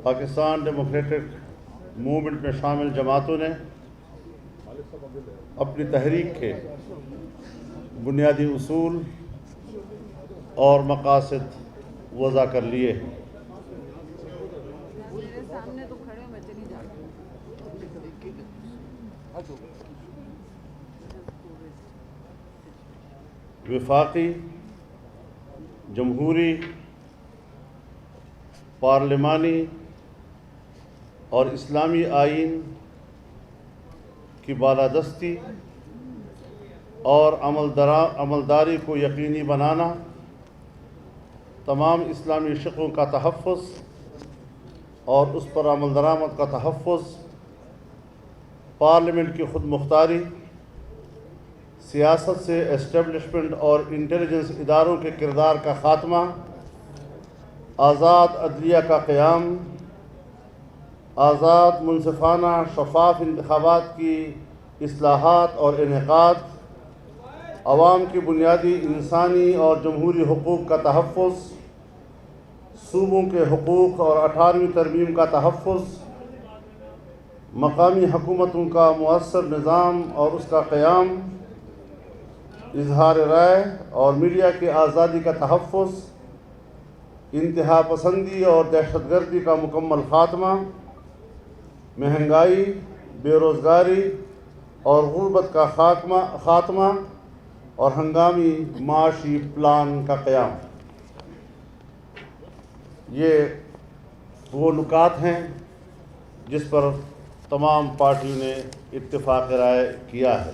Pakistan democratic movement میں شامل جماعتوں نے اپنی تحریک کے بنیادی اصول اور مقاصد وضع کر لیے ہیں۔ وفاقی، جمہوری، پارلیمانی اور اسلامی آئین کی بالادستی اور عملداری کو یقینی بنانا، تمام اسلامی شقوں کا تحفظ اور اس پر عمل درآمد کا تحفظ، پارلیمنٹ کی خود مختاری، سیاست سے اسٹیبلشمنٹ اور انٹیلیجنس اداروں کے کردار کا خاتمہ، آزاد عدلیہ کا قیام، آزاد، منصفانہ، شفاف انتخابات کی اصلاحات اور انعقاد، عوام کی بنیادی انسانی اور جمہوری حقوق کا تحفظ، صوبوں کے حقوق اور 18ویں ترمیم کا تحفظ، مقامی حکومتوں کا مؤثر نظام اور اس کا قیام، اظہار رائے اور میڈیا کی آزادی کا تحفظ، انتہا پسندی اور دہشت گردی کا مکمل خاتمہ، مہنگائی، بے روزگاری اور غربت کا خاتمہ اور ہنگامی معاشی پلان کا قیام۔ یہ وہ نکات ہیں جس پر تمام پارٹیوں نے اتفاق رائے کیا ہے۔